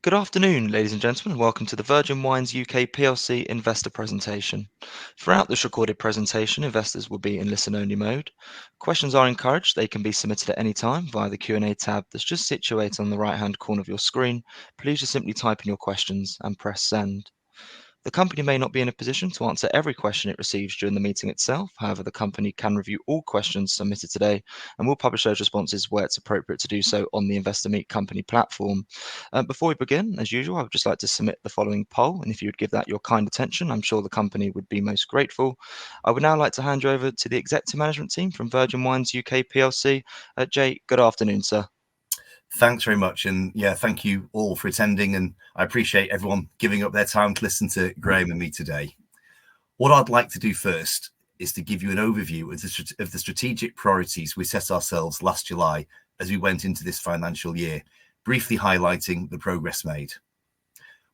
Good afternoon, ladies and gentlemen. Welcome to the Virgin Wines UK PLC investor presentation. Throughout this recorded presentation, investors will be in listen-only mode. Questions are encouraged. They can be submitted at any time via the Q&A tab that's just situated on the right-hand corner of your screen. Please just simply type in your questions and press send. The company may not be in a position to answer every question it receives during the meeting itself. However, the company can review all questions submitted today and will publish those responses where it's appropriate to do so on the Investor Meet Company platform. Before we begin, as usual, I would just like to submit the following poll, and if you would give that your kind attention, I'm sure the company would be most grateful. I would now like to hand you over to the executive management team from Virgin Wines UK PLC. Jay, good afternoon, sir. Thanks very much. And yeah, thank you all for attending. And I appreciate everyone giving up their time to listen to Graham and me today. What I'd like to do first is to give you an overview of the strategic priorities we set ourselves last July as we went into this financial year, briefly highlighting the progress made.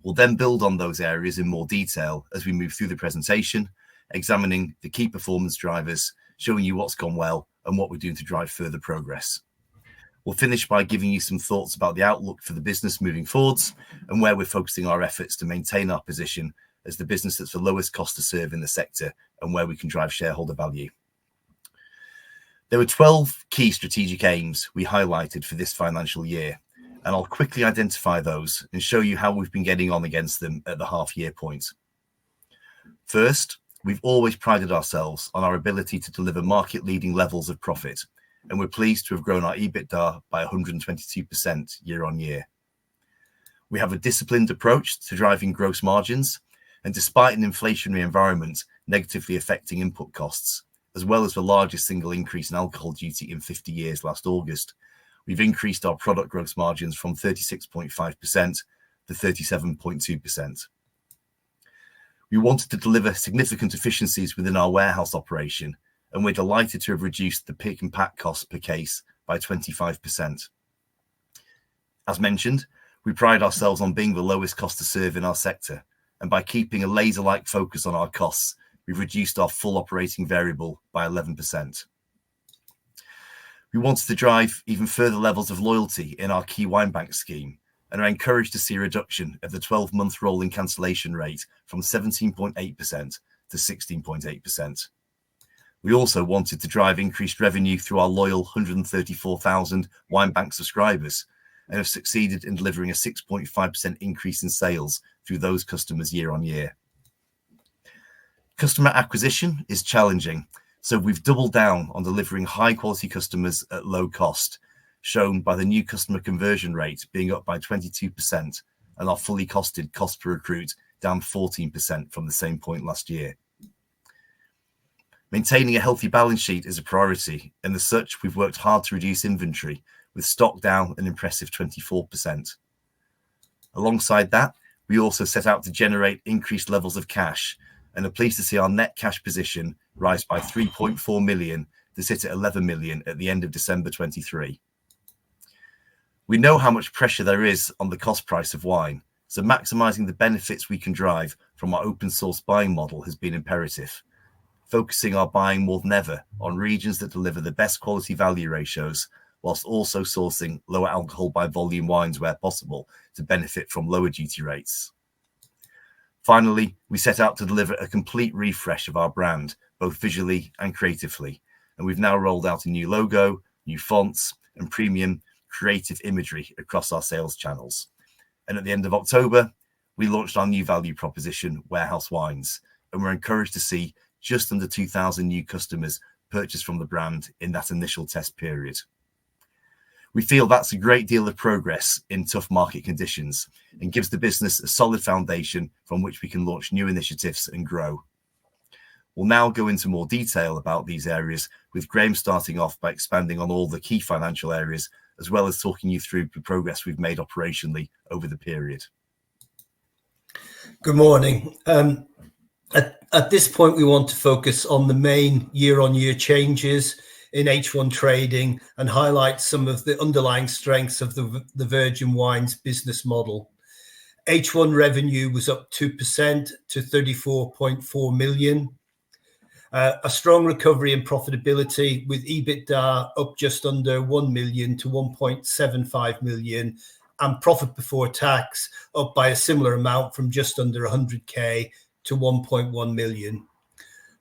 We'll then build on those areas in more detail as we move through the presentation, examining the key performance drivers, showing you what's gone well and what we're doing to drive further progress. We'll finish by giving you some thoughts about the outlook for the business moving forwards and where we're focusing our efforts to maintain our position as the business that's the lowest cost to serve in the sector and where we can drive shareholder value. There were 12 key strategic aims we highlighted for this financial year, and I'll quickly identify those and show you how we've been getting on against them at the half-year point. First, we've always prided ourselves on our ability to deliver market-leading levels of profit, and we're pleased to have grown our EBITDA by 122% year on year. We have a disciplined approach to driving gross margins, and despite an inflationary environment negatively affecting input costs, as well as the largest single increase in alcohol duty in 50 years last August, we've increased our product gross margins from 36.5% to 37.2%. We wanted to deliver significant efficiencies within our warehouse operation, and we're delighted to have reduced the pick and pack cost per case by 25%. As mentioned, we pride ourselves on being the lowest cost to serve in our sector, and by keeping a laser-like focus on our costs, we've reduced our full operating variable by 11%. We wanted to drive even further levels of loyalty in our key wine bank scheme, and are encouraged to see a reduction of the 12-month rolling cancellation rate from 17.8% to 16.8%. We also wanted to drive increased revenue through our loyal 134,000 wine bank subscribers and have succeeded in delivering a 6.5% increase in sales through those customers year on year. Customer acquisition is challenging, so we've doubled down on delivering high-quality customers at low cost, shown by the new customer conversion rate being up by 22% and our fully costed cost per recruit down 14% from the same point last year. Maintaining a healthy balance sheet is a priority, and as such, we've worked hard to reduce inventory, with stock down an impressive 24%. Alongside that, we also set out to generate increased levels of cash, and are pleased to see our net cash position rise by 3.4 million to sit at 11 million at the end of December 23. We know how much pressure there is on the cost price of wine, so maximising the benefits we can drive from our open source buying model has been imperative, focusing our buying more than ever on regions that deliver the best quality value ratios, whilst also sourcing lower alcohol by volume wines where possible to benefit from lower duty rates. Finally, we set out to deliver a complete refresh of our brand, both visually and creatively, and we've now rolled out a new logo, new fonts, and premium creative imagery across our sales channels. And at the end of October, we launched our new value proposition, Warehouse Wines, and we're encouraged to see just under 2,000 new customers purchased from the brand in that initial test period. We feel that's a great deal of progress in tough market conditions and gives the business a solid foundation from which we can launch new initiatives and grow. We'll now go into more detail about these areas, with Graham starting off by expanding on all the key financial areas, as well as talking you through the progress we've made operationally over the period. Good morning. At this point, we want to focus on the main year-on-year changes in H1 trading and highlight some of the underlying strengths of the Virgin Wines business model. H1 revenue was up 2% to 34.4 million. A strong recovery in profitability, with EBITDA up just under 1 million to 1.75 million, and profit before tax up by a similar amount from just under 100k to 1.1 million.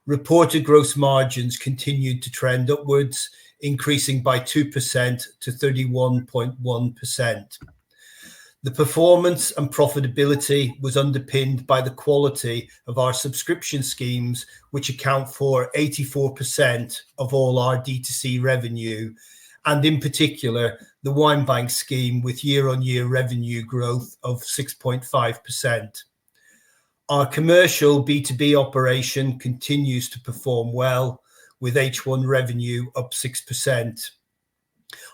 Reported gross margins continued to trend upwards, increasing by 2% to 31.1%. The performance and profitability was underpinned by the quality of our subscription schemes, which account for 84% of all our D2C revenue, and in particular, the Wine Bank scheme with year-on-year revenue growth of 6.5%. Our commercial B2B operation continues to perform well, with H1 revenue up 6%.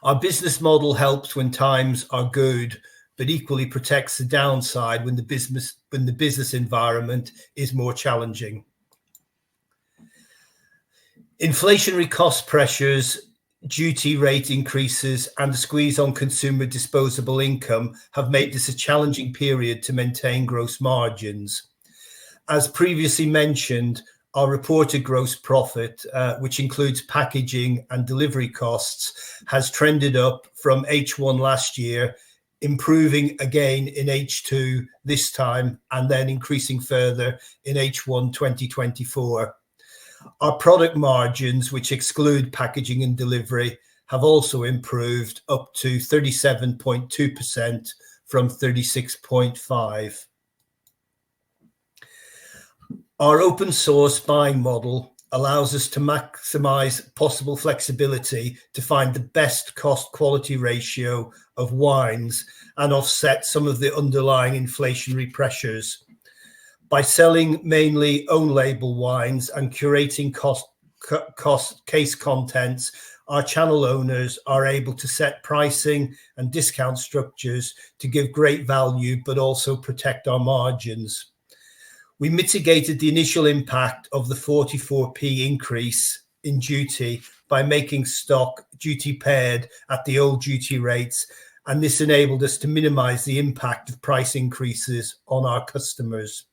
Our business model helps when times are good, but equally protects the downside when the business environment is more challenging. Inflationary cost pressures, duty rate increases, and the squeeze on consumer disposable income have made this a challenging period to maintain gross margins. As previously mentioned, our reported gross profit, which includes packaging and delivery costs, has trended up from H1 last year, improving again in H2 this time, and then increasing further in H1 2024. Our product margins, which exclude packaging and delivery, have also improved up to 37.2% from 36.5%. Our open source buying model allows us to maximize possible flexibility to find the best cost quality ratio of wines and offset some of the underlying inflationary pressures. By selling mainly own label wines and curating case contents, our channel owners are able to set pricing and discount structures to give great value, but also protect our margins. We mitigated the initial impact of the 44p increase in duty by making stock duty paid at the old duty rates, and this enabled us to minimize the impact of price increases on our customers.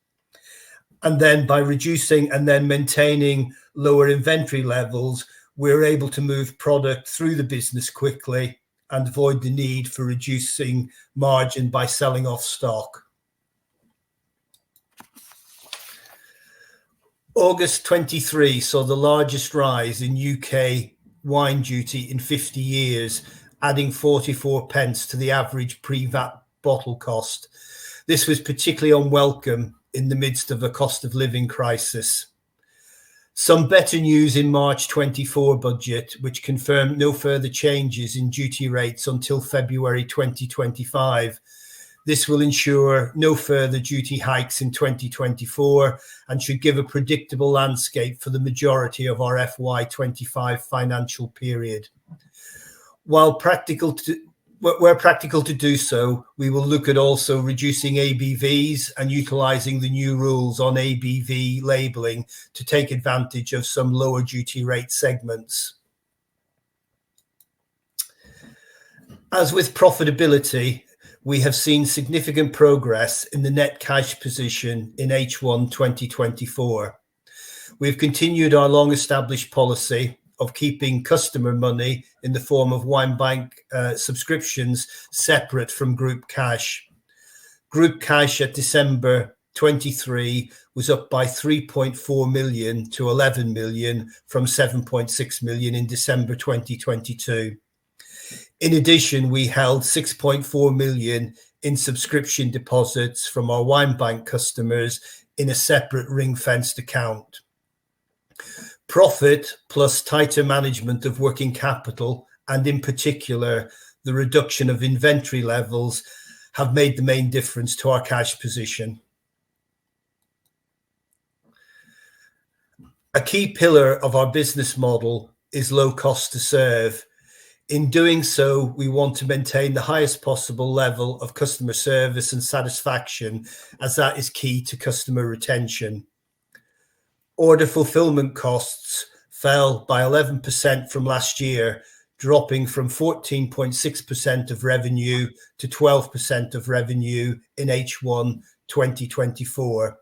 And then by reducing and then maintaining lower inventory levels, we're able to move product through the business quickly and avoid the need for reducing margin by selling off stock. August 23 saw the largest rise in UK wine duty in 50 years, adding 44 pence to the average pre-VAT bottle cost. This was particularly unwelcome in the midst of a cost of living crisis. Some better news in March 24 budget, which confirmed no further changes in duty rates until February 2025. This will ensure no further duty hikes in 2024 and should give a predictable landscape for the majority of our FY25 financial period. Where practical to do so, we will look at also reducing ABVs and utilising the new rules on ABV labelling to take advantage of some lower duty rate segments. As with profitability, we have seen significant progress in the net cash position in H1 2024. We've continued our long-established policy of keeping customer money in the form of Wine Bank subscriptions separate from group cash. Group cash at December 23 was up by 3.4 million to 11 million from 7.6 million in December 2022. In addition, we held 6.4 million in subscription deposits from our Wine Bank customers in a separate ring-fenced account. Profit plus tighter management of working capital, and in particular, the reduction of inventory levels, have made the main difference to our cash position. A key pillar of our business model is low cost to serve. In doing so, we want to maintain the highest possible level of customer service and satisfaction, as that is key to customer retention. Order fulfillment costs fell by 11% from last year, dropping from 14.6% of revenue to 12% of revenue in H1 2024.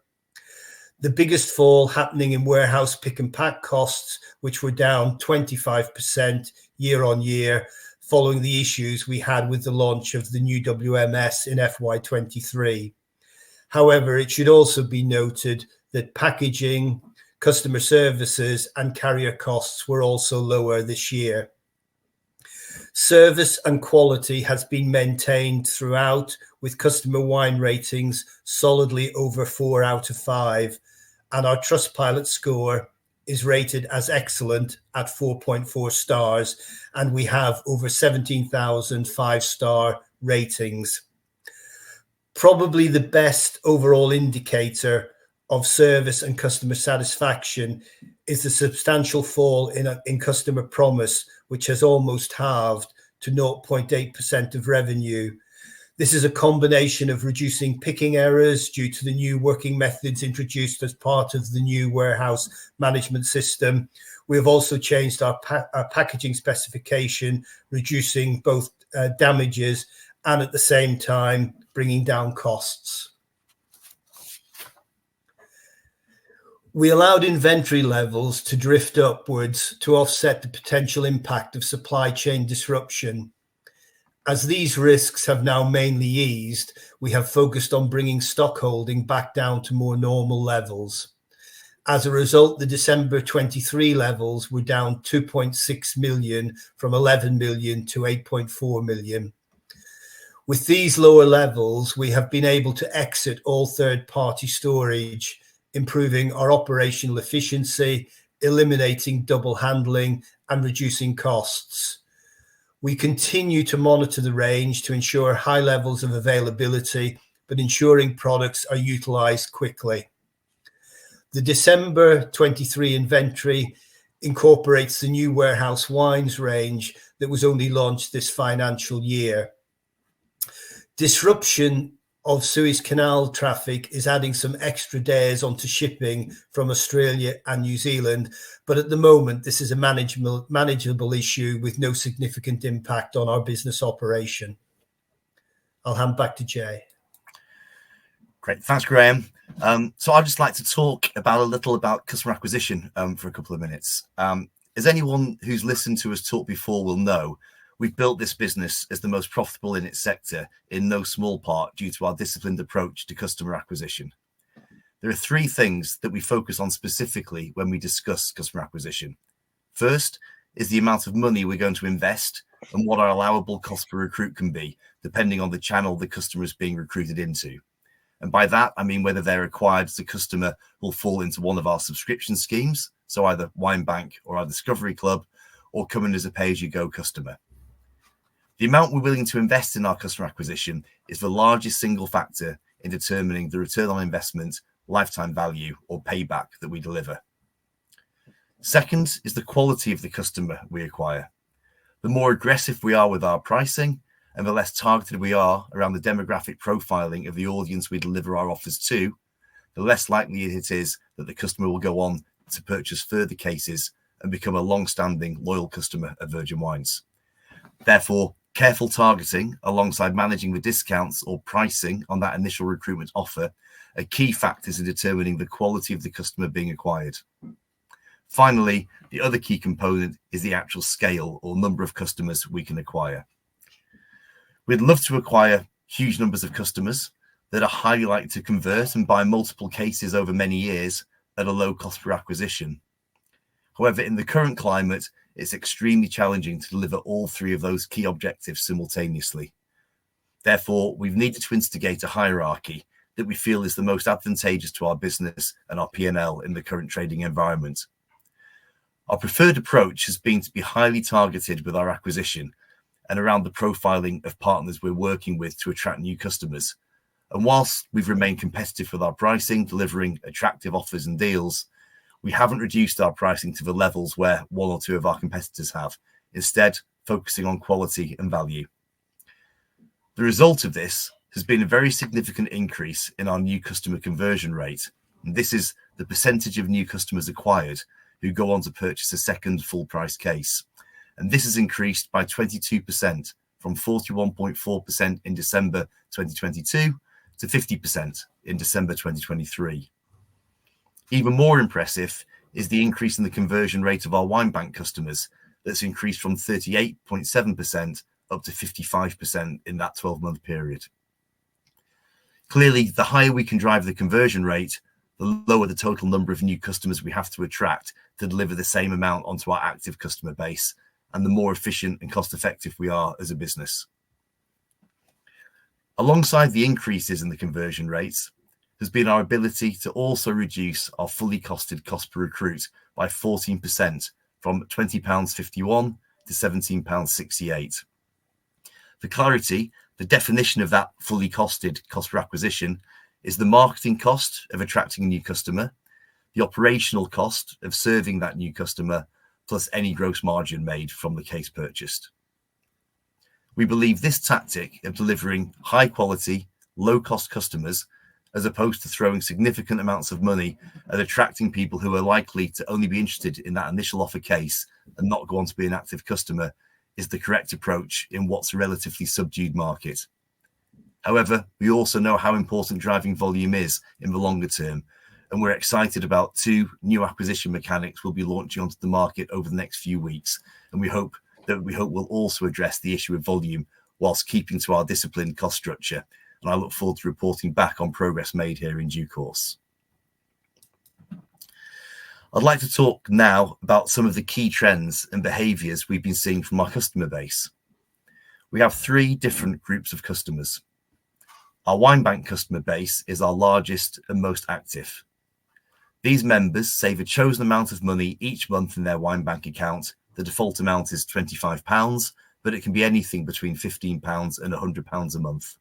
The biggest fall happening in warehouse pick and pack costs, which were down 25% year on year, following the issues we had with the launch of the new WMS in FY23. However, it should also be noted that packaging, customer services and carrier costs were also lower this year. Service and quality has been maintained throughout, with customer wine ratings solidly over 4 out of 5, and our Trustpilot score is rated as excellent at 4.4 stars, and we have over 17,000 5-star ratings. Probably the best overall indicator of service and customer satisfaction is the substantial fall in customer promise, which has almost halved to 0.8% of revenue. This is a combination of reducing picking errors due to the new working methods introduced as part of the new warehouse management system. We have also changed our packaging specification, reducing both damages and at the same time bringing down costs. We allowed inventory levels to drift upwards to offset the potential impact of supply chain disruption. As these risks have now mainly eased, we have focused on bringing stock holding back down to more normal levels. As a result, the December 23 levels were down 2.6 million from 11 million to 8.4 million. With these lower levels, we have been able to exit all third-party storage, improving our operational efficiency, eliminating double handling and reducing costs. We continue to monitor the range to ensure high levels of availability, but ensuring products are utilized quickly. The December 23 inventory incorporates the new warehouse wines range that was only launched this financial year. Disruption of Suez Canal traffic is adding some extra days onto shipping from Australia and New Zealand, but at the moment this is a manageable issue with no significant impact on our business operation. I'll hand back to Jay. Great, thanks, Graham. So I'd just like to talk a little about customer acquisition for a couple of minutes. As anyone who's listened to us talk before will know, we've built this business as the most profitable in its sector, in no small part due to our disciplined approach to customer acquisition. There are 3 things that we focus on specifically when we discuss customer acquisition. First is the amount of money we're going to invest and what our allowable cost per recruit can be, depending on the channel the customer is being recruited into. And by that, I mean whether they're acquired as a customer will fall into one of our subscription schemes, so either Wine Bank or our Discovery Club, or come in as a pay-as-you-go customer. The amount we're willing to invest in our customer acquisition is the largest single factor in determining the return on investment, lifetime value, or payback that we deliver. Second is the quality of the customer we acquire. The more aggressive we are with our pricing and the less targeted we are around the demographic profiling of the audience we deliver our offers to, the less likely it is that the customer will go on to purchase further cases and become a long-standing, loyal customer of Virgin Wines. Therefore, careful targeting alongside managing the discounts or pricing on that initial recruitment offer are key factors in determining the quality of the customer being acquired. Finally, the other key component is the actual scale or number of customers we can acquire. We'd love to acquire huge numbers of customers that are highly likely to convert and buy multiple cases over many years at a low cost per acquisition. However, in the current climate, it's extremely challenging to deliver all 3 of those key objectives simultaneously. Therefore, we've needed to instigate a hierarchy that we feel is the most advantageous to our business and our P&L in the current trading environment. Our preferred approach has been to be highly targeted with our acquisition and around the profiling of partners we're working with to attract new customers. And whilst we've remained competitive with our pricing, delivering attractive offers and deals, we haven't reduced our pricing to the levels where 1 or 2 of our competitors have, instead focusing on quality and value. The result of this has been a very significant increase in our new customer conversion rate. And this is the percentage of new customers acquired who go on to purchase a second full price case. And this has increased by 22% from 41.4% in December 2022 to 50% in December 2023. Even more impressive is the increase in the conversion rate of our Wine Bank customers, that's increased from 38.7% up to 55% in that 12-month period. Clearly, the higher we can drive the conversion rate, the lower the total number of new customers we have to attract to deliver the same amount onto our active customer base, and the more efficient and cost-effective we are as a business. Alongside the increases in the conversion rates has been our ability to also reduce our fully costed cost per recruit by 14%, from £20.51 to £17.68. For clarity, the definition of that fully costed cost per acquisition is the marketing cost of attracting a new customer, the operational cost of serving that new customer, plus any gross margin made from the case purchased. We believe this tactic of delivering high quality, low cost customers, as opposed to throwing significant amounts of money at attracting people who are likely to only be interested in that initial offer case and not go on to be an active customer, is the correct approach in what's a relatively subdued market. However, we also know how important driving volume is in the longer term, and we're excited about 2 new acquisition mechanics we'll be launching onto the market over the next few weeks, and we hope will also address the issue of volume whilst keeping to our disciplined cost structure. And I look forward to reporting back on progress made here in due course. I'd like to talk now about some of the key trends and behaviours we've been seeing from our customer base. We have 3 different groups of customers. Our wine bank customer base is our largest and most active. These members save a chosen amount of money each month in their wine bank account. The default amount is £25, but it can be anything between £15 and £100 a month.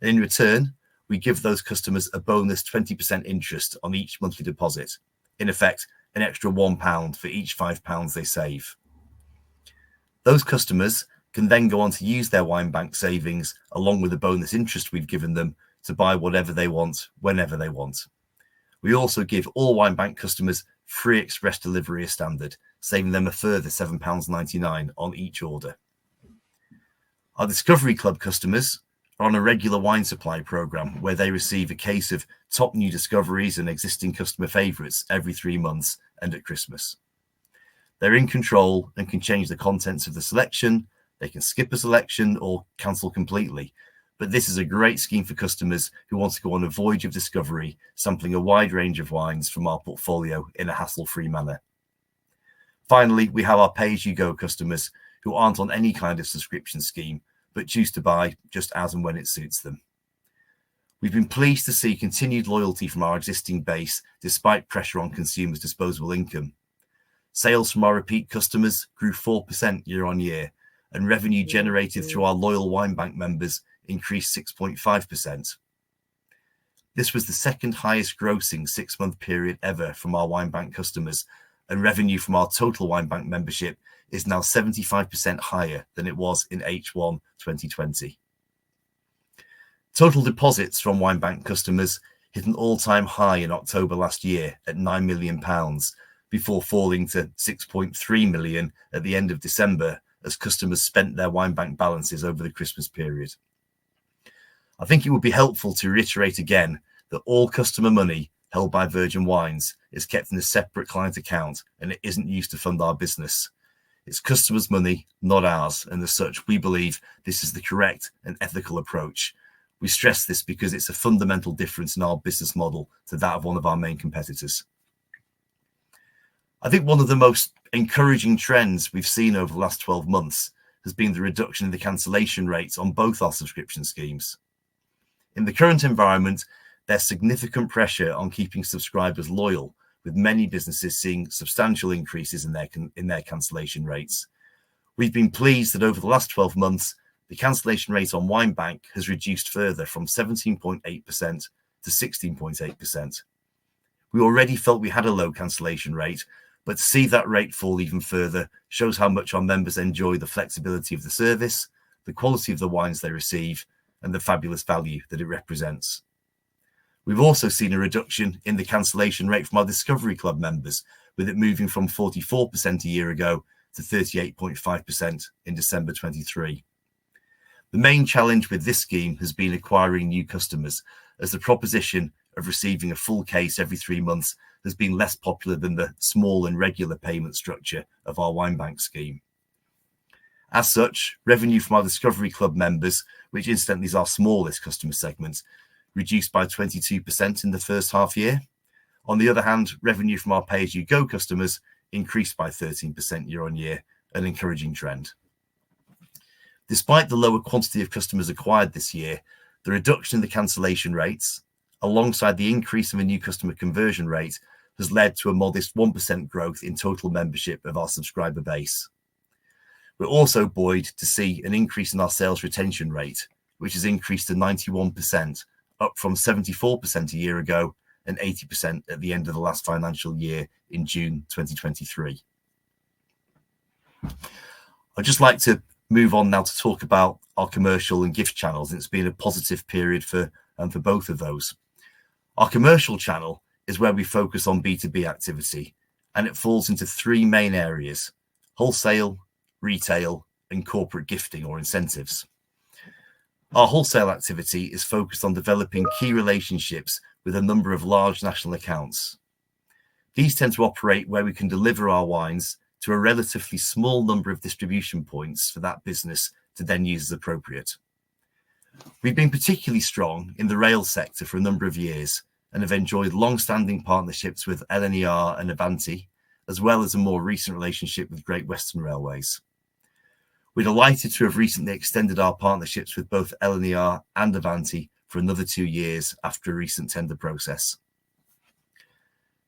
And in return, we give those customers a bonus 20% interest on each monthly deposit. In effect, an extra £1 for each £5 they save. Those customers can then go on to use their wine bank savings along with the bonus interest we've given them to buy whatever they want, whenever they want. We also give all wine bank customers free express delivery as standard, saving them a further £7.99 on each order. Our Discovery Club customers are on a regular wine supply programme where they receive a case of top new discoveries and existing customer favourites every 3 months and at Christmas. They're in control and can change the contents of the selection. They can skip a selection or cancel completely. But this is a great scheme for customers who want to go on a voyage of discovery, sampling a wide range of wines from our portfolio in a hassle-free manner. Finally, we have our pay-as-you-go customers who aren't on any kind of subscription scheme, but choose to buy just as and when it suits them. We've been pleased to see continued loyalty from our existing base despite pressure on consumers' disposable income. Sales from our repeat customers grew 4% year on year, and revenue generated through our loyal wine bank members increased 6.5%. This was the second highest grossing 6-month period ever from our wine bank customers, and revenue from our total wine bank membership is now 75% higher than it was in H1 2020. Total deposits from wine bank customers hit an all-time high in October last year at £9 million, before falling to 6.3 million at the end of December as customers spent their wine bank balances over the Christmas period. I think it would be helpful to reiterate again that all customer money held by Virgin Wines is kept in a separate client account and it isn't used to fund our business. It's customers' money, not ours, and as such, we believe this is the correct and ethical approach. We stress this because it's a fundamental difference in our business model to that of one of our main competitors. I think one of the most encouraging trends we've seen over the last 12 months has been the reduction in the cancellation rates on both our subscription schemes. In the current environment, there's significant pressure on keeping subscribers loyal, with many businesses seeing substantial increases in their cancellation rates. We've been pleased that over the last 12 months, the cancellation rate on Wine Bank has reduced further from 17.8% to 16.8%. We already felt we had a low cancellation rate, but to see that rate fall even further shows how much our members enjoy the flexibility of the service, the quality of the wines they receive, and the fabulous value that it represents. We've also seen a reduction in the cancellation rate from our Discovery Club members, with it moving from 44% a year ago to 38.5% in December 23. The main challenge with this scheme has been acquiring new customers, as the proposition of receiving a full case every 3 months has been less popular than the small and regular payment structure of our Wine Bank scheme. As such, revenue from our Discovery Club members, which incidentally is our smallest customer segment, reduced by 22% in the first half year. On the other hand, revenue from our pay-as-you-go customers increased by 13% year on year, an encouraging trend. Despite the lower quantity of customers acquired this year, the reduction in the cancellation rates, alongside the increase in the new customer conversion rate, has led to a modest 1% growth in total membership of our subscriber base. We're also buoyed to see an increase in our sales retention rate, which has increased to 91%, up from 74% a year ago and 80% at the end of the last financial year in June 2023. I'd just like to move on now to talk about our commercial and gift channels. It's been a positive period for both of those. Our commercial channel is where we focus on B2B activity, and it falls into three main areas: wholesale, retail, and corporate gifting or incentives. Our wholesale activity is focused on developing key relationships with a number of large national accounts. These tend to operate where we can deliver our wines to a relatively small number of distribution points for that business to then use as appropriate. We've been particularly strong in the rail sector for a number of years and have enjoyed long-standing partnerships with LNER and Avanti, as well as a more recent relationship with Great Western Railways. We're delighted to have recently extended our partnerships with both LNER and Avanti for another 2 years after a recent tender process.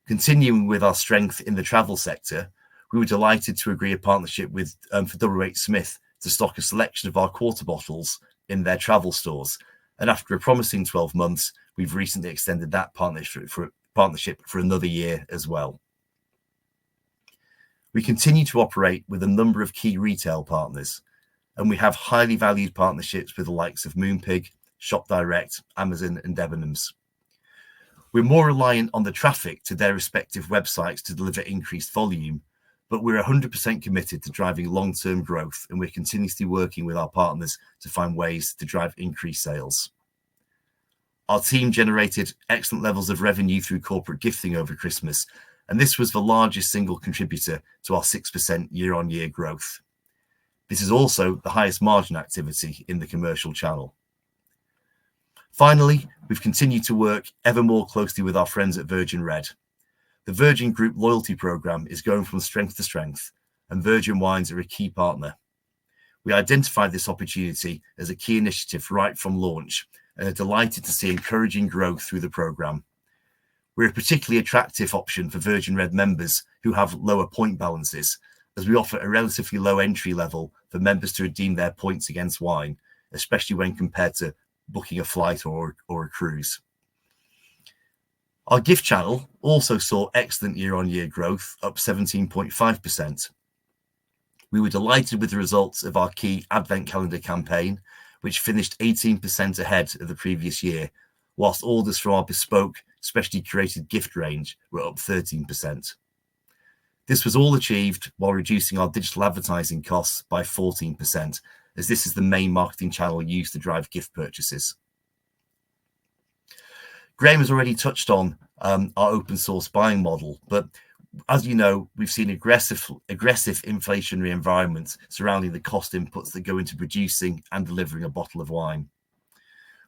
Continuing with our strength in the travel sector, we were delighted to agree a partnership with for WH Smith to stock a selection of our quarter bottles in their travel stores. And after a promising 12 months, we've recently extended that partnership for another year as well. We continue to operate with a number of key retail partners, and we have highly valued partnerships with the likes of Moonpig, Shop Direct, Amazon, and Debenhams. We're more reliant on the traffic to their respective websites to deliver increased volume, but we're 100% committed to driving long-term growth, and we're continuously working with our partners to find ways to drive increased sales. Our team generated excellent levels of revenue through corporate gifting over Christmas, and this was the largest single contributor to our 6% year-on-year growth. This is also the highest margin activity in the commercial channel. Finally, we've continued to work ever more closely with our friends at Virgin Red. The Virgin Group loyalty program is going from strength to strength, and Virgin Wines are a key partner. We identified this opportunity as a key initiative right from launch and are delighted to see encouraging growth through the program. We're a particularly attractive option for Virgin Red members who have lower point balances, as we offer a relatively low entry level for members to redeem their points against wine, especially when compared to booking a flight or a cruise. Our gift channel also saw excellent year-on-year growth, up 17.5%. We were delighted with the results of our key Advent calendar campaign, which finished 18% ahead of the previous year, whilst orders from our bespoke, specially curated gift range were up 13%. This was all achieved while reducing our digital advertising costs by 14%, as this is the main marketing channel used to drive gift purchases. Graham has already touched on our open source buying model, but as you know, we've seen aggressive inflationary environments surrounding the cost inputs that go into producing and delivering a bottle of wine.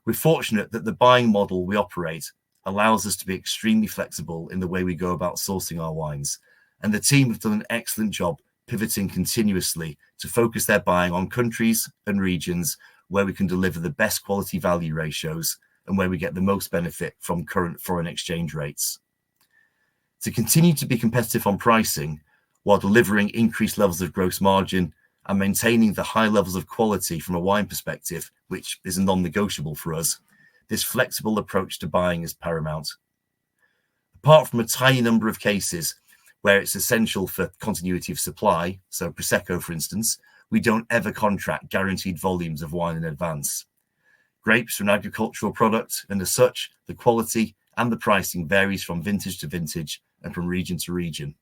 We're fortunate that the buying model we operate allows us to be extremely flexible in the way we go about sourcing our wines, and the team have done an excellent job pivoting continuously to focus their buying on countries and regions where we can deliver the best quality value ratios and where we get the most benefit from current foreign exchange rates. To continue to be competitive on pricing while delivering increased levels of gross margin and maintaining the high levels of quality from a wine perspective, which is a non-negotiable for us, this flexible approach to buying is paramount. Apart from a tiny number of cases where it's essential for continuity of supply, so Prosecco, for instance, we don't ever contract guaranteed volumes of wine in advance. Grapes are an agricultural product, and as such, the quality and the pricing varies from vintage to vintage and from region to region.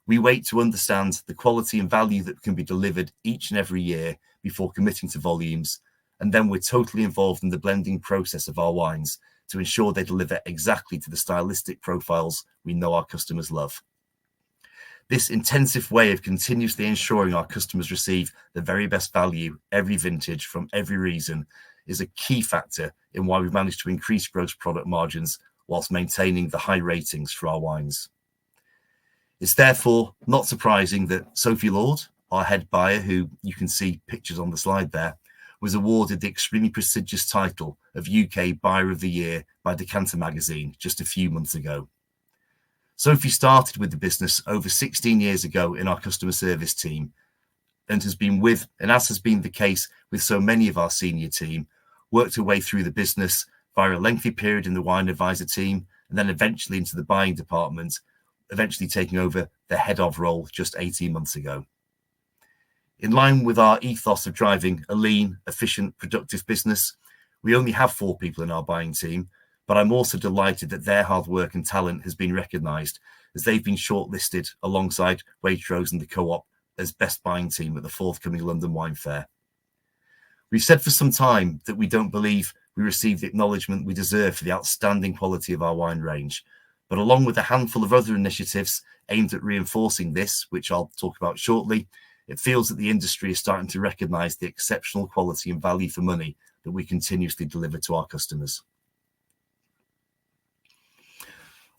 We wait to understand the quality and value that can be delivered each and every year before committing to volumes, and then we're totally involved in the blending process of our wines to ensure they deliver exactly to the stylistic profiles we know our customers love. This intensive way of continuously ensuring our customers receive the very best value every vintage from every region is a key factor in why we've managed to increase gross product margins whilst maintaining the high ratings for our wines. It's therefore not surprising that Sophie Lord, our head buyer, who you can see pictures on the slide there, was awarded the extremely prestigious title of UK Buyer of the Year by Decanter magazine just a few months ago. Sophie started with the business over 16 years ago in our customer service team and has been as has been the case with so many of our senior team, worked her way through the business via a lengthy period in the wine advisor team and then eventually into the buying department, eventually taking over the head of role just 18 months ago. In line with our ethos of driving a lean, efficient, productive business, we only have 4 people in our buying team, but I'm also delighted that their hard work and talent has been recognised as they've been shortlisted alongside Waitrose and the Co-op as best buying team at the forthcoming London Wine Fair. We've said for some time that we don't believe we receive the acknowledgement we deserve for the outstanding quality of our wine range, but along with a handful of other initiatives aimed at reinforcing this, which I'll talk about shortly, it feels that the industry is starting to recognise the exceptional quality and value for money that we continuously deliver to our customers.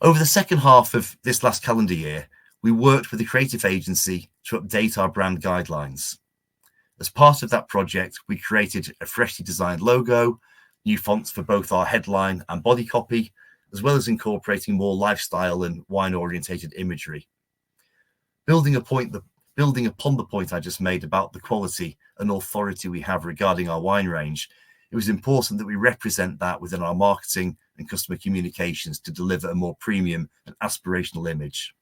Over the second half of this last calendar year, we worked with a creative agency to update our brand guidelines. As part of that project, we created a freshly designed logo, new fonts for both our headline and body copy, as well as incorporating more lifestyle and wine-orientated imagery. Building upon the point I just made about the quality and authority we have regarding our wine range, it was important that we represent that within our marketing and customer communications to deliver a more premium and aspirational image.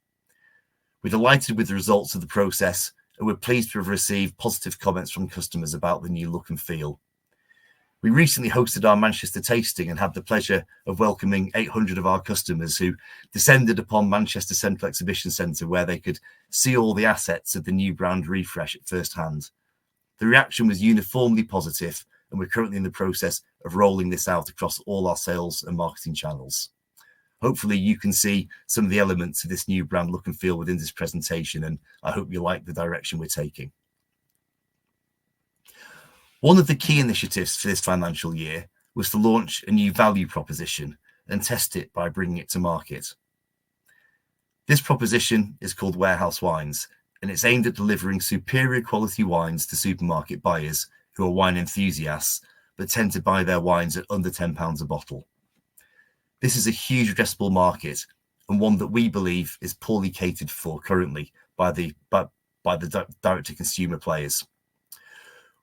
We're delighted with the results of the process, and we're pleased to have received positive comments from customers about the new look and feel. We recently hosted our Manchester tasting and had the pleasure of welcoming 800 of our customers who descended upon Manchester Central Exhibition Centre, where they could see all the assets of the new brand refresh at first hand. The reaction was uniformly positive, and we're currently in the process of rolling this out across all our sales and marketing channels. Hopefully you can see some of the elements of this new brand look and feel within this presentation, and I hope you like the direction we're taking. One of the key initiatives for this financial year was to launch a new value proposition and test it by bringing it to market. This proposition is called Warehouse Wines, and it's aimed at delivering superior quality wines to supermarket buyers who are wine enthusiasts but tend to buy their wines at under £10 a bottle. This is a huge addressable market and one that we believe is poorly catered for currently by the direct-to-consumer players.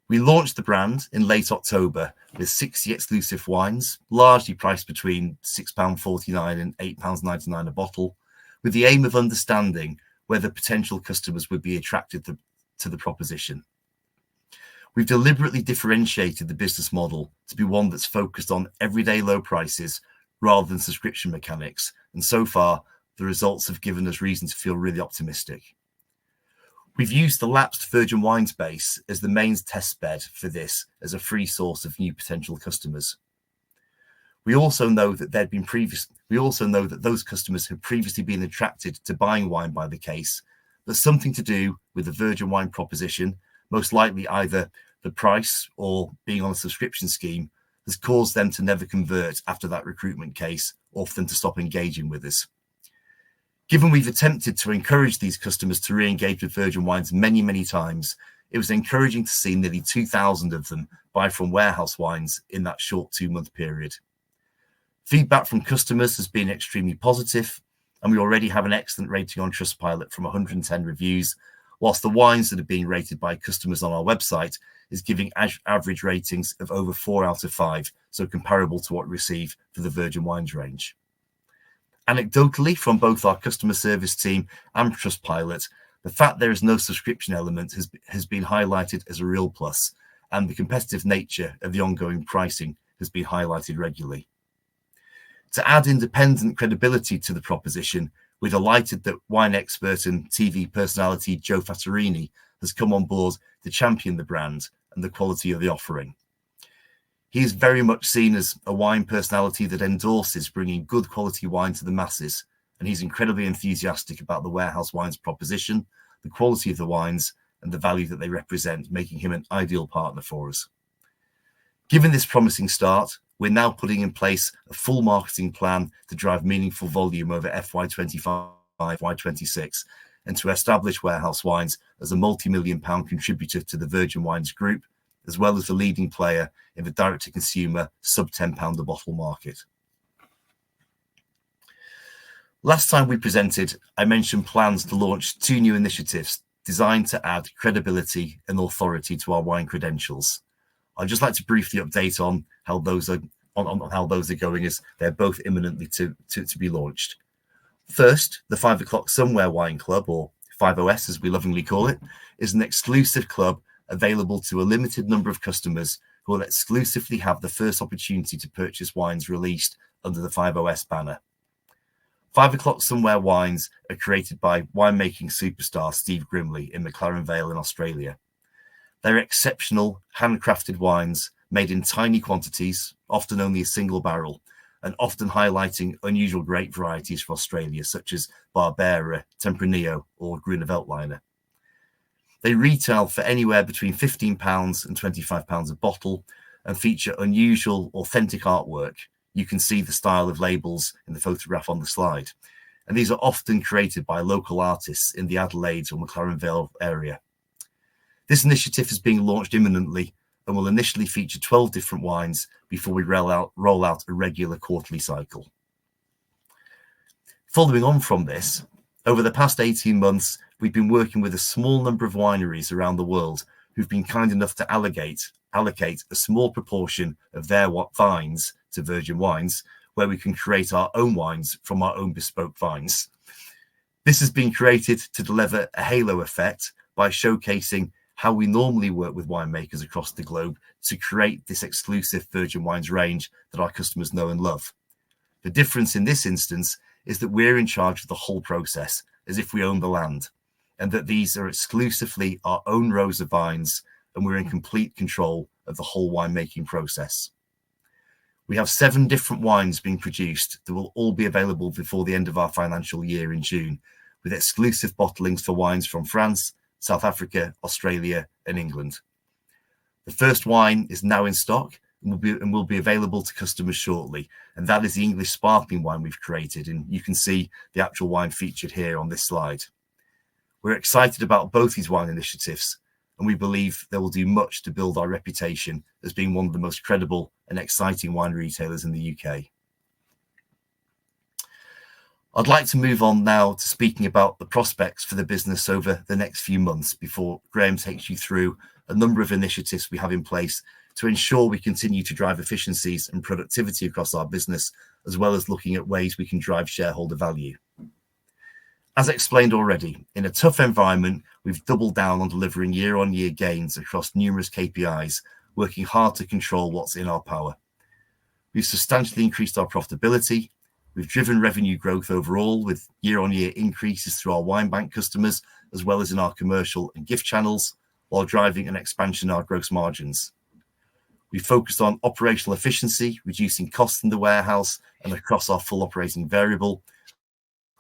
We launched the brand in late October with 60 exclusive wines, largely priced between £6.49 and £8.99 a bottle, with the aim of understanding whether potential customers would be attracted to the proposition. We've deliberately differentiated the business model to be one that's focused on everyday low prices rather than subscription mechanics, and so far the results have given us reason to feel really optimistic. We've used the lapsed Virgin Wines base as the main test bed for this as a free source of new potential customers. We also know that those customers have previously been attracted to buying wine by the case, but something to do with the Virgin Wine proposition, most likely either the price or being on a subscription scheme, has caused them to never convert after that recruitment case, or for them to stop engaging with us. Given we've attempted to encourage these customers to re-engage with Virgin Wines many, many times, it was encouraging to see nearly 2,000 of them buy from Warehouse Wines in that short 2-month period. Feedback from customers has been extremely positive, and we already have an excellent rating on Trustpilot from 110 reviews, whilst the wines that are being rated by customers on our website is giving average ratings of over 4 out of 5, so comparable to what we receive for the Virgin Wines range. Anecdotally, from both our customer service team and Trustpilot, the fact there is no subscription element has been highlighted as a real plus, and the competitive nature of the ongoing pricing has been highlighted regularly. To add independent credibility to the proposition, we're delighted that wine expert and TV personality Joe Fattorini has come on board to champion the brand and the quality of the offering. He is very much seen as a wine personality that endorses bringing good quality wine to the masses, and he's incredibly enthusiastic about the Warehouse Wines proposition, the quality of the wines, and the value that they represent, making him an ideal partner for us. Given this promising start, we're now putting in place a full marketing plan to drive meaningful volume over FY25, FY26, and to establish Warehouse Wines as a multi-million-pound contributor to the Virgin Wines Group, as well as the leading player in the direct-to-consumer sub-£10 a bottle market. Last time we presented, I mentioned plans to launch 2 new initiatives designed to add credibility and authority to our wine credentials. I'd just like to briefly update on how those are going, as they're both imminently to be launched. First, the 5 o'clock Somewhere Wine Club, or 5OS as we lovingly call it, is an exclusive club available to a limited number of customers who will exclusively have the first opportunity to purchase wines released under the 5OS banner. 5 o'clock Somewhere wines are created by winemaking superstar Steve Grimley in McLaren Vale in Australia. They're exceptional, handcrafted wines made in tiny quantities, often only a single barrel, and often highlighting unusual grape varieties from Australia, such as Barbera, Tempranillo, or Grüne Veltliner. They retail for anywhere between £15 and £25 a bottle and feature unusual, authentic artwork. You can see the style of labels in the photograph on the slide. And these are often created by local artists in the Adelaide or McLaren Vale area. This initiative is being launched imminently and will initially feature 12 different wines before we roll out a regular quarterly cycle. Following on from this, over the past 18 months, we've been working with a small number of wineries around the world who've been kind enough to allocate a small proportion of their vines to Virgin Wines, where we can create our own wines from our own bespoke vines. This has been created to deliver a halo effect by showcasing how we normally work with winemakers across the globe to create this exclusive Virgin Wines range that our customers know and love. The difference in this instance is that we're in charge of the whole process, as if we own the land, and that these are exclusively our own rows of vines, and we're in complete control of the whole winemaking process. We have 7 different wines being produced that will all be available before the end of our financial year in June, with exclusive bottlings for wines from France, South Africa, Australia, and England. The first wine is now in stock and will be available to customers shortly, and that is the English sparkling wine we've created, and you can see the actual wine featured here on this slide. We're excited about both these wine initiatives, and we believe they will do much to build our reputation as being one of the most credible and exciting wine retailers in the UK. I'd like to move on now to speaking about the prospects for the business over the next few months before Graham takes you through a number of initiatives we have in place to ensure we continue to drive efficiencies and productivity across our business, as well as looking at ways we can drive shareholder value. As explained already, in a tough environment, we've doubled down on delivering year-on-year gains across numerous KPIs, working hard to control what's in our power. We've substantially increased our profitability. We've driven revenue growth overall with year-on-year increases through our wine bank customers, as well as in our commercial and gift channels, while driving an expansion in our gross margins. We focused on operational efficiency, reducing costs in the warehouse and across our full operating variable,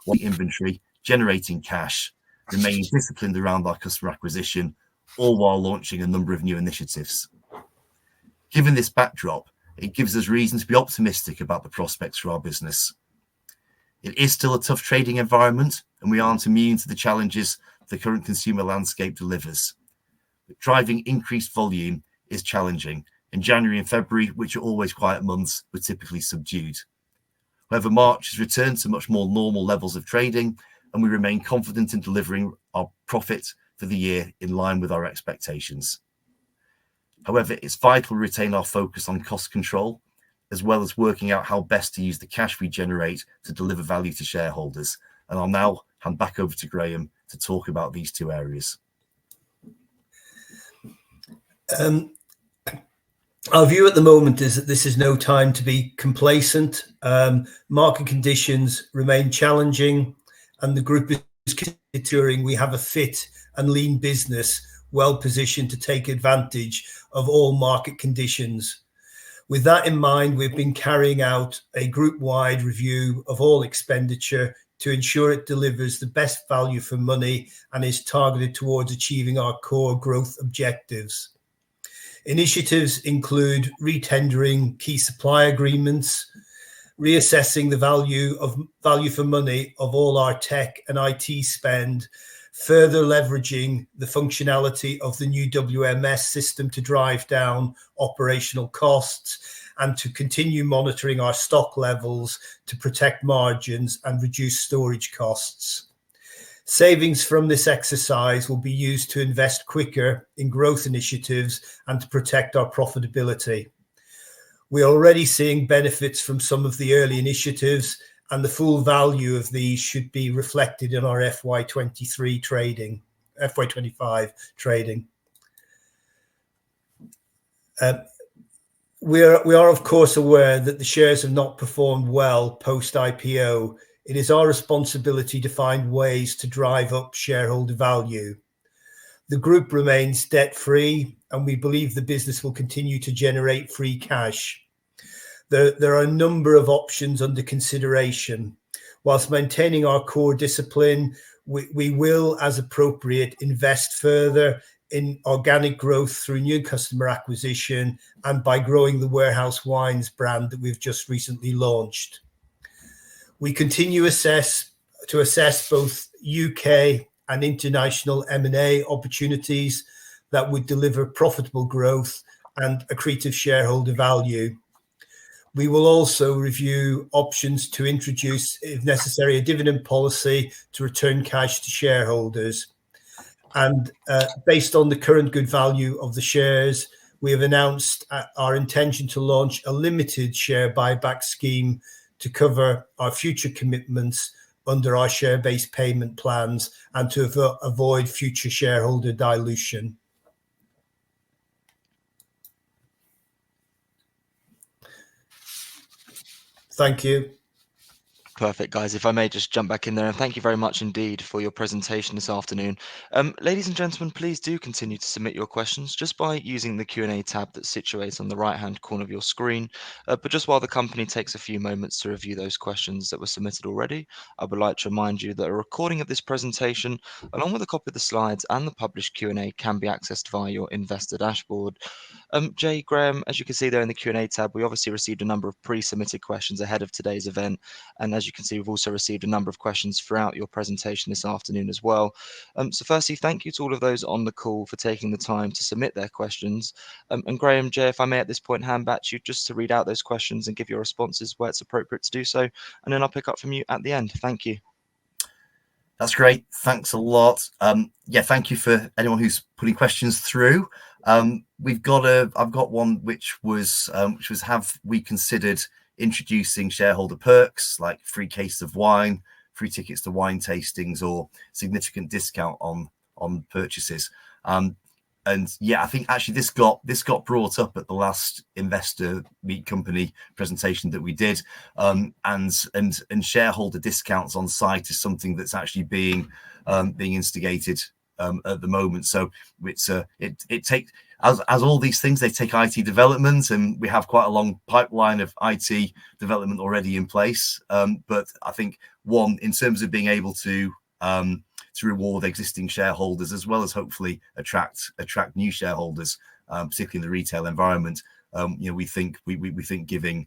while inventory, generating cash, remaining disciplined around our customer acquisition, all while launching a number of new initiatives. Given this backdrop, it gives us reason to be optimistic about the prospects for our business. It is still a tough trading environment, and we aren't immune to the challenges the current consumer landscape delivers. But driving increased volume is challenging, and January and February, which are always quiet months, were typically subdued. However, March has returned to much more normal levels of trading, and we remain confident in delivering our profit for the year in line with our expectations. However, it's vital we retain our focus on cost control, as well as working out how best to use the cash we generate to deliver value to shareholders. And I'll now hand back over to Graham to talk about these 2 areas. Our view at the moment is that this is no time to be complacent. Market conditions remain challenging, and the group is ensuring we have a fit and lean business well positioned to take advantage of all market conditions. With that in mind, we've been carrying out a group-wide review of all expenditure to ensure it delivers the best value for money and is targeted towards achieving our core growth objectives. Initiatives include retendering key supply agreements, reassessing the value for money of all our tech and IT spend, further leveraging the functionality of the new WMS system to drive down operational costs, and to continue monitoring our stock levels to protect margins and reduce storage costs. Savings from this exercise will be used to invest quicker in growth initiatives and to protect our profitability. We are already seeing benefits from some of the early initiatives, and the full value of these should be reflected in our FY25 trading. We are, of course, aware that the shares have not performed well post-IPO. It is our responsibility to find ways to drive up shareholder value. The group remains debt-free, and we believe the business will continue to generate free cash. There are a number of options under consideration. Whilst maintaining our core discipline, we will, as appropriate, invest further in organic growth through new customer acquisition and by growing the Warehouse Wines brand that we've just recently launched. We continue to assess both UK and international M&A opportunities that would deliver profitable growth and accretive shareholder value. We will also review options to introduce, if necessary, a dividend policy to return cash to shareholders. And based on the current good value of the shares, we have announced our intention to launch a limited share buyback scheme to cover our future commitments under our share-based payment plans and to avoid future shareholder dilution. Thank you. Perfect, guys. If I may just jump back in there, and thank you very much indeed for your presentation this afternoon. Ladies and gentlemen, please do continue to submit your questions just by using the Q&A tab that's situated on the right-hand corner of your screen. But just while the company takes a few moments to review those questions that were submitted already, I would like to remind you that a recording of this presentation, along with a copy of the slides and the published Q&A, can be accessed via your investor dashboard. Jay, Graham, as you can see there in the Q&A tab, we obviously received a number of pre-submitted questions ahead of today's event. And as you can see, we've also received a number of questions throughout your presentation this afternoon as well. So firstly, thank you to all of those on the call for taking the time to submit their questions. And Graham, Jay, if I may at this point hand back to you just to read out those questions and give your responses where it's appropriate to do so. And then I'll pick up from you at the end. Thank you. That's great. Thanks a lot. Yeah, thank you for anyone who's putting questions through. I've got one which was have we considered introducing shareholder perks like free case of wine, free tickets to wine tastings, or significant discount on purchases. And yeah, I think actually this got brought up at the last investor meet company presentation that we did. And shareholder discounts on site is something that's actually being instigated at the moment. So it takes, as all these things, they take IT development, and we have quite a long pipeline of IT development already in place. But I think in terms of being able to reward existing shareholders as well as hopefully attract new shareholders, particularly in the retail environment, we think giving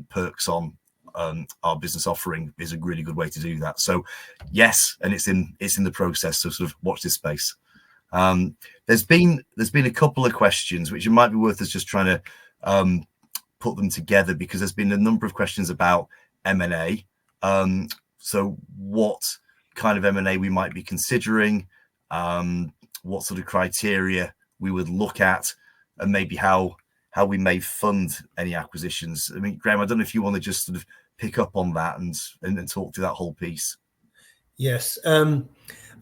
perks on our business offering is a really good way to do that. So yes, and it's in the process. So sort of watch this space. There's been a couple of questions which it might be worth us just trying to put them together, because there's been a number of questions about M&A. So what kind of M&A we might be considering, what sort of criteria we would look at, and maybe how we may fund any acquisitions. I mean, Graham, I don't know if you want to just sort of pick up on that and talk to that whole piece. Yes. I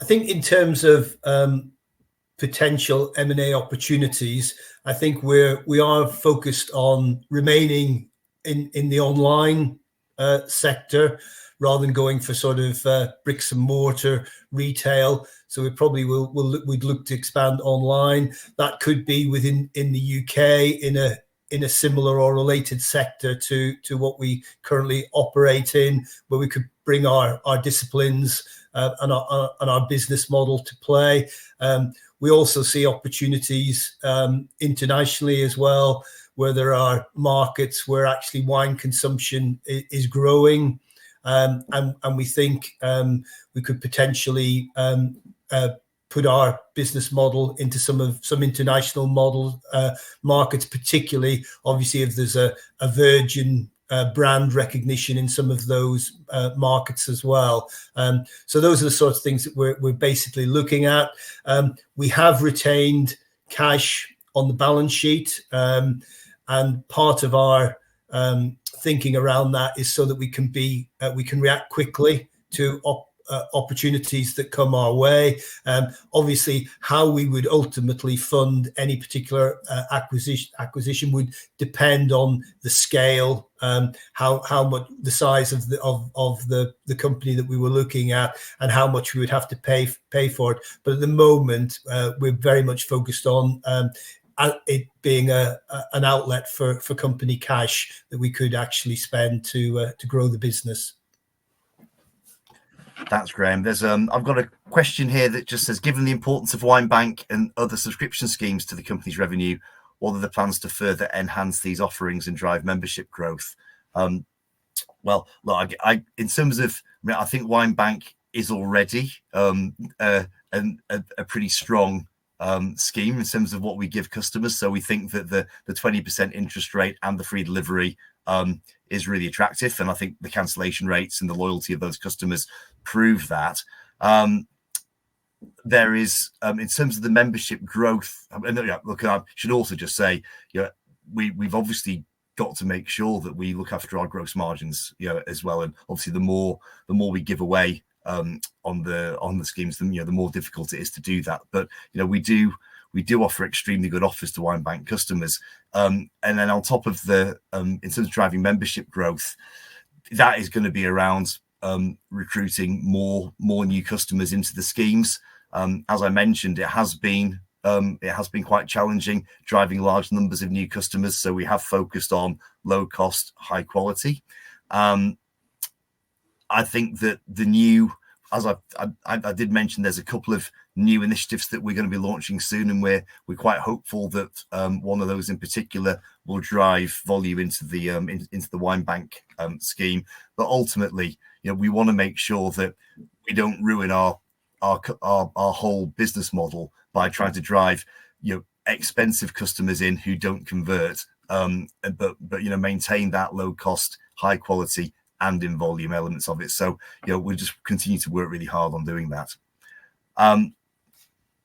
think in terms of potential M&A opportunities, I think we are focused on remaining in the online sector rather than going for sort of bricks and mortar retail. So we probably we'd look to expand online. That could be in the UK in in a similar or related sector to what we currently operate in, where we could bring our disciplines and our business model to play. We also see opportunities internationally as well, where there are markets where actually wine consumption is growing, and we think we could potentially put our business model into some international markets, particularly obviously if there's a virgin brand recognition in some of those markets as well. So those are the sorts of things that we're basically looking at. We have retained cash on the balance sheet, and part of our thinking around that is so that we can react quickly to opportunities that come our way. Obviously, how we would ultimately fund any particular acquisition would depend on the scale, how much the size of the company that we were looking at, and how much we would have to pay for it. But at the moment, we're very much focused on it being an outlet for company cash that we could actually spend to grow the business. Thanks, Graham. There's I've got a question here that just says, given the importance of Wine Bank and other subscription schemes to the company's revenue, what are the plans to further enhance these offerings and drive membership growth? Well, look, in terms of, I think Wine Bank is already a pretty strong scheme in terms of what we give customers. So we think that the 20% interest rate and the free delivery is really attractive, and I think the cancellation rates and the loyalty of those customers prove that. There is, in terms of the membership growth, and look, I should also just say, we've obviously got to make sure that we look after our gross margins, as well. And obviously, the more we give away on the schemes, the more difficult it is to do that. But we do offer extremely good offers to Wine Bank customers, and then on top of the in terms of driving membership growth, that is going to be around recruiting more new customers into the schemes. As I mentioned, it has been quite challenging driving large numbers of new customers, so we have focused on low cost, high quality. I think that the new, as I did mention, there's a couple of new initiatives that we're going to be launching soon, and we're quite hopeful that one of those in particular will drive volume into the Wine Bank scheme. But ultimately, we want to make sure that we don't ruin our whole business model by trying to drive expensive customers in who don't convert, but maintain that low cost, high quality and in volume elements of it. So we'll just continue to work really hard on doing that.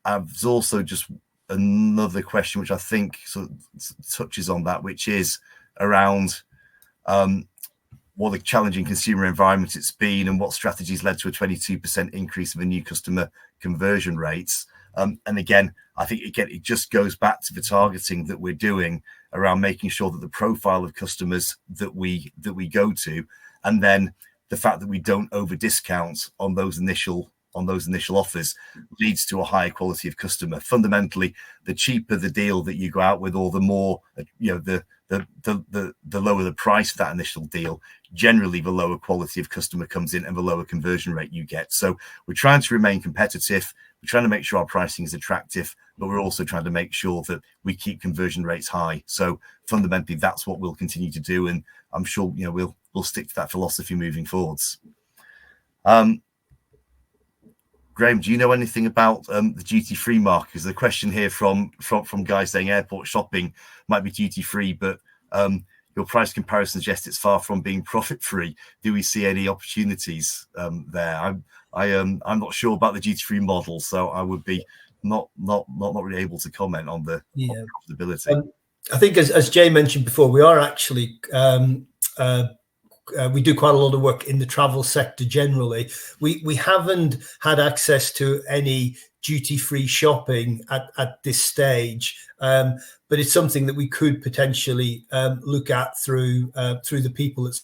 There's also just another question which I think sort of touches on that, which is around what a challenging consumer environment it's been and what strategies led to a 22% increase of the new customer conversion rates. And again, I think it just goes back to the targeting that we're doing around making sure that the profile of customers that we go to, and then the fact that we don't over discount on those initial offers, leads to a higher quality of customer. Fundamentally, the cheaper the deal that you go out with, or the more the lower the price of that initial deal, generally the lower quality of customer comes in and the lower conversion rate you get. So we're trying to remain competitive. We're trying to make sure our pricing is attractive, but we're also trying to make sure that we keep conversion rates high. So fundamentally, that's what we'll continue to do, and I'm sure we'll stick to that philosophy moving forwards. Graham, do you know anything about the duty-free market? Because the question here from Guy saying airport shopping might be duty-free, but your price comparison suggests it's far from being profit-free. Do we see any opportunities there? I'm not sure about the duty-free model, so I would be not really able to comment on the profitability. I think, as Jay mentioned before, we are actually we do quite a lot of work in the travel sector generally. We haven't had access to any duty-free shopping at this stage, but it's something that we could potentially look at through the people that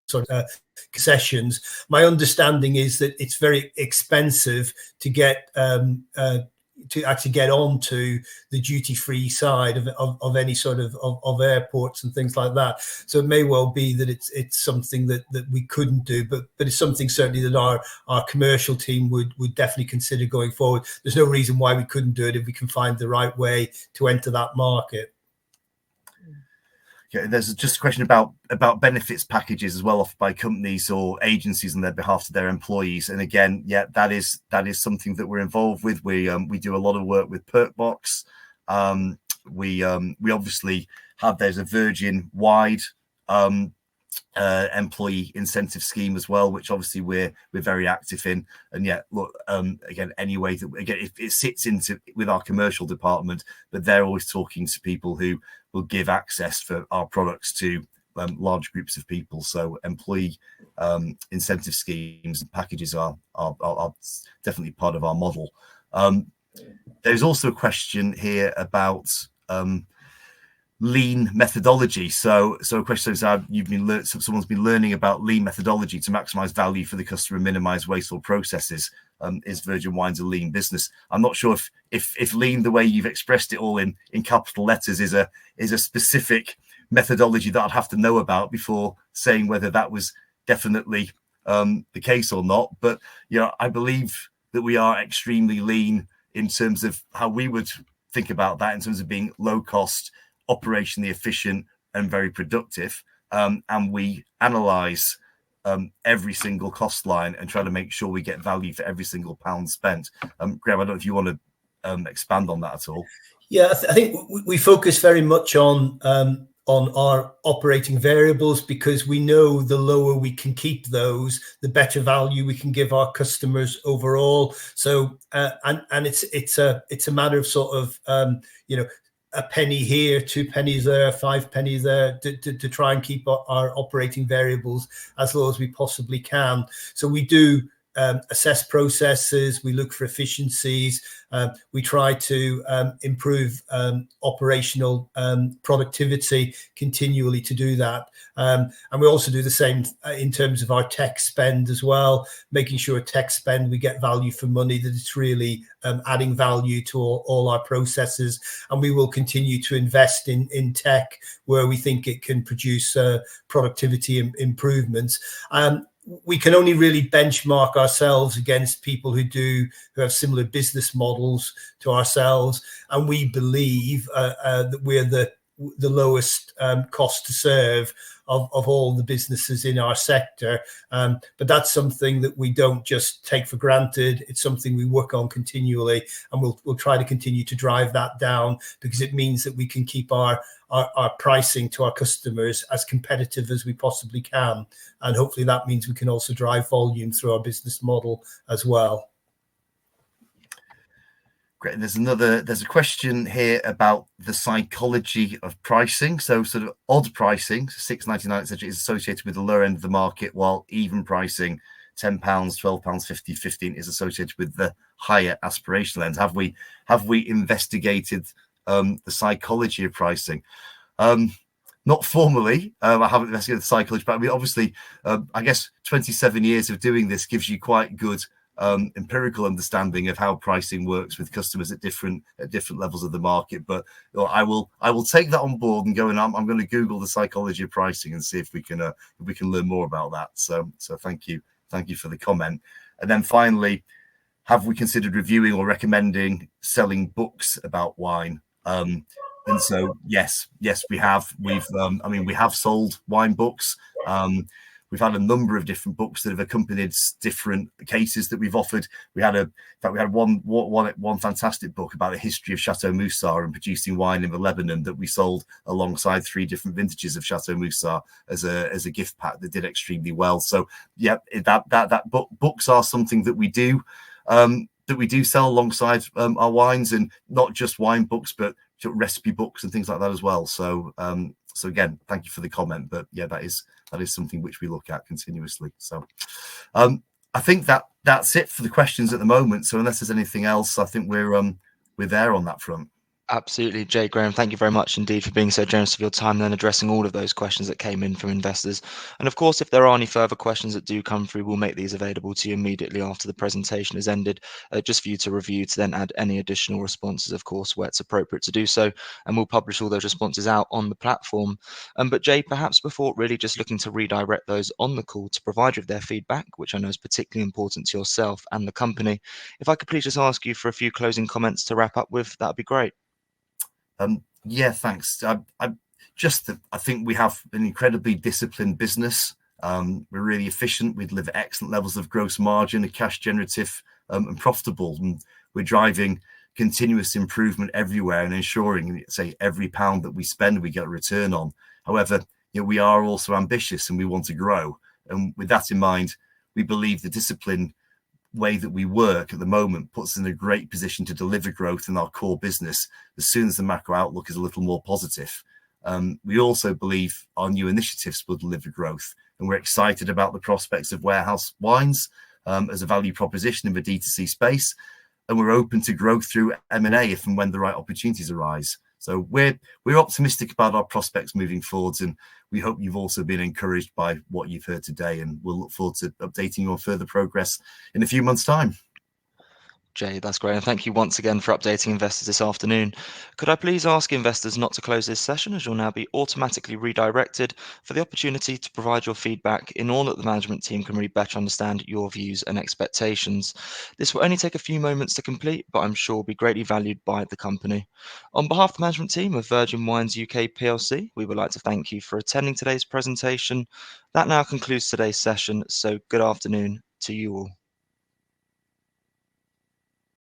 sort of concessions. My understanding is that it's very expensive to get to actually get onto the duty-free side of any sort of airports and things like that. So it may well be that it's something that we couldn't do, but it's something certainly that our commercial team would definitely consider going forward. There's no reason why we couldn't do it if we can find the right way to enter that market. Yeah, there's just a question about benefits packages as well offered by companies or agencies on their behalf to their employees. And again, yeah, that is something that we're involved with. We do a lot of work with Perkbox. We obviously have, there's a Virgin wide employee incentive scheme as well, which obviously we're very active in. And yeah, look, again, any way that, again, it sits into with our commercial department, but they're always talking to people who will give access for our products to large groups of people. So employee incentive schemes and packages are definitely part of our model. There's also a question here about lean methodology. So a question is, someone's been learning about lean methodology to maximize value for the customer and minimize wasteful processes. Is Virgin Wines a lean business? I'm not sure if lean, the way you've expressed it all in capital letters, is a specific methodology that I'd have to know about before saying whether that was definitely the case or not. But I believe that we are extremely lean in terms of how we would think about that, in terms of being low cost, operationally efficient, and very productive. And we analyze every single cost line and try to make sure we get value for every single pound spent. Graham, I don't know if you want to expand on that at all. Yeah, I think we focus very much on our operating variables, because we know the lower we can keep those, the better value we can give our customers overall. So and it's a matter of sort of a penny here, 2 pennies there, 5 pennies there, to try and keep our operating variables as low as we possibly can. So we do assess processes, we look for efficiencies, we try to improve operational productivity continually to do that. And we also do the same in terms of our tech spend as well, making sure tech spend, we get value for money, that it's really adding value to all our processes. And we will continue to invest in tech where we think it can produce productivity improvements. We can only really benchmark ourselves against people who have similar business models to ourselves, and we believe that we're the lowest cost to serve of all the businesses in our sector. But that's something that we don't just take for granted. It's something we work on continually, and we'll try to continue to drive that down, because it means that we can keep our pricing to our customers as competitive as we possibly can. And hopefully that means we can also drive volume through our business model as well. Great. There's a question here about the psychology of pricing. So sort of odd pricing, £6.99, etc., is associated with the lower end of the market, while even pricing, £10, £12.50, 15 is associated with the higher aspirational ends. Have we investigated the psychology of pricing? Not formally. I haven't investigated the psychology, but I mean, obviously, I guess 27 years of doing this gives you quite good empirical understanding of how pricing works with customers at different levels of the market. But I will take that on board and go, and I'm going to Google the psychology of pricing and see if we can learn more about that. So thank you for the comment. And then finally, have we considered reviewing or recommending selling books about wine? And so yes, we have. We have sold wine books. We've had a number of different books that have accompanied different cases that we've offered. We had one fantastic book about the history of Chateau Moussard and producing wine in the Lebanon that we sold alongside 3 different vintages of Chateau Moussard as a gift pack that did extremely well. So yeah, books are something that we do sell alongside our wines, and not just wine books, but recipe books and things like that as well. So again, thank you for the comment. But yeah, that is something which we look at continuously. So I think that's it for the questions at the moment. So unless there's anything else, I think we're there on that front. Absolutely, Jay, Graham, thank you very much indeed for being so generous of your time and addressing all of those questions that came in from investors. And of course, if there are any further questions that do come through, we'll make these available to you immediately after the presentation has ended, just for you to review, to then add any additional responses, of course, where it's appropriate to do so. And we'll publish all those responses out on the platform. But Jay, perhaps before really just looking to redirect those on the call to provide you with their feedback, which I know is particularly important to yourself and the company, if I could please just ask you for a few closing comments to wrap up with, that'd be great. Yeah, thanks. I think we have an incredibly disciplined business. We're really efficient. We deliver excellent levels of gross margin, are cash generative, and profitable. And we're driving continuous improvement everywhere and ensuring, say, every pound that we spend, we get a return on. However, we are also ambitious and we want to grow. And with that in mind, we believe the discipline way that we work at the moment puts us in a great position to deliver growth in our core business as soon as the macro outlook is a little more positive. We also believe our new initiatives will deliver growth, and we're excited about the prospects of warehouse wines as a value proposition in the D2C space, and we're open to growth through M&A if and when the right opportunities arise. So we're optimistic about our prospects moving forwards, and we hope you've also been encouraged by what you've heard today, and we'll look forward to updating you on further progress in a few months' time. Jay, that's great. And thank you once again for updating investors this afternoon. Could I please ask investors not to close this session, as you'll now be automatically redirected for the opportunity to provide your feedback in order that the management team can really better understand your views and expectations. This will only take a few moments to complete, but I'm sure will be greatly valued by the company. On behalf of the management team of Virgin Wines UK PLC, we would like to thank you for attending today's presentation. That now concludes today's session, so good afternoon to you all.